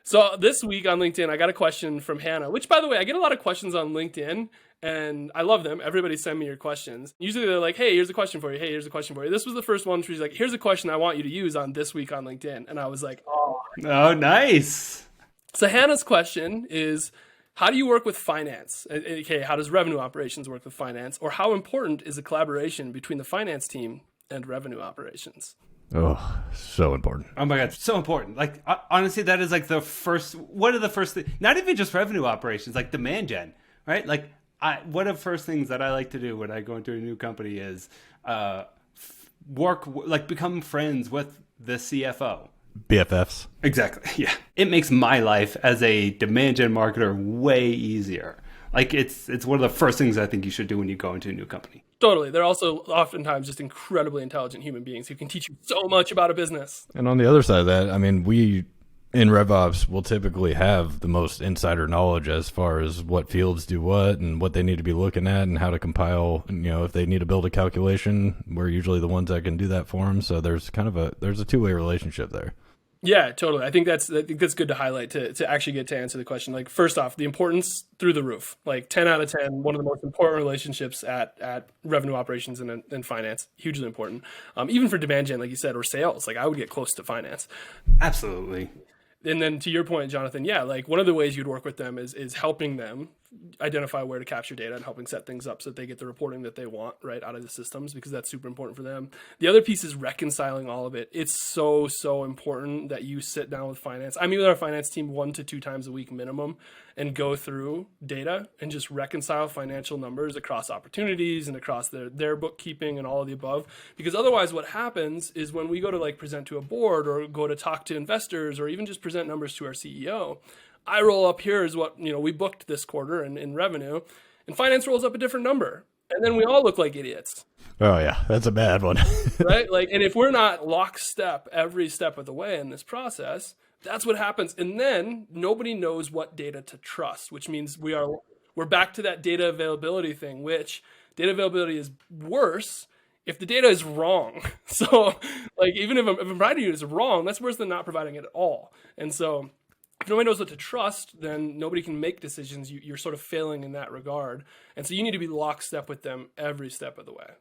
So this week on LinkedIn, I got a question from Hannah, which by the way, I get a lot of questions on LinkedIn and I love them. Everybody send me your questions. Usually they're like, hey, here's a question for you. Hey, here's a question for you. This was the first one. She's like, here's a question I want you to use on this week on LinkedIn. And I was like, oh. Oh, nice. So Hannah's question is, how do you work with finance? Okay, how does revenue operations work with finance? Or how important is the collaboration between the finance team and revenue operations? Oh, so important. Oh my God, so important. Like, honestly, that is like one of the first things, not even just revenue operations, like demand gen, right? Like, one of the first things that I like to do when I go into a new company is become friends with the CFO. BFFs. Exactly, yeah. It makes my life as a demand gen marketer way easier. Like, it's one of the first things I think you should do when you go into a new company. Totally. They're also oftentimes just incredibly intelligent human beings who can teach you so much about a business. And on the other side of that, I mean, we in RevOps will typically have the most insider knowledge as far as what fields do what and what they need to be looking at and how to compile. You know, if they need to build a calculation, we're usually the ones that can do that for them. So there's a two-way relationship there. Yeah, totally. I think that's good to highlight to actually get to answer the question. Like, first off, the importance through the roof. Like 10 out of 10, one of the most important relationships at revenue operations and finance. Hugely important. Even for demand gen, like you said, or sales. Like I would get close to finance. Absolutely. And then to your point, Jonathan, yeah, like one of the ways you'd work with them is helping them identify where to capture data and helping set things up so that they get the reporting that they want right out of the systems, because that's super important for them. The other piece is reconciling all of it. It's so important that you sit down with finance. I mean, with our finance team 1 to 2 times a week minimum and go through data and just reconcile financial numbers across opportunities and across their bookkeeping and all of the above. Because otherwise what happens is when we go to like present to a board or go to talk to investors or even just present numbers to our CEO, I roll up, here is what, we booked this quarter in revenue, and finance rolls up a different number. And then we all look like idiots. Oh yeah, that's a bad one. Right? Like, and if we're not lockstep every step of the way in this process, that's what happens. And then nobody knows what data to trust, which means we're back to that data availability thing, which data availability is worse if the data is wrong. So like, even if I'm providing you is wrong, that's worse than not providing it at all. And so if nobody knows what to trust, then nobody can make decisions. You're sort of failing in that regard. And so you need to be lockstep with them every step of the way.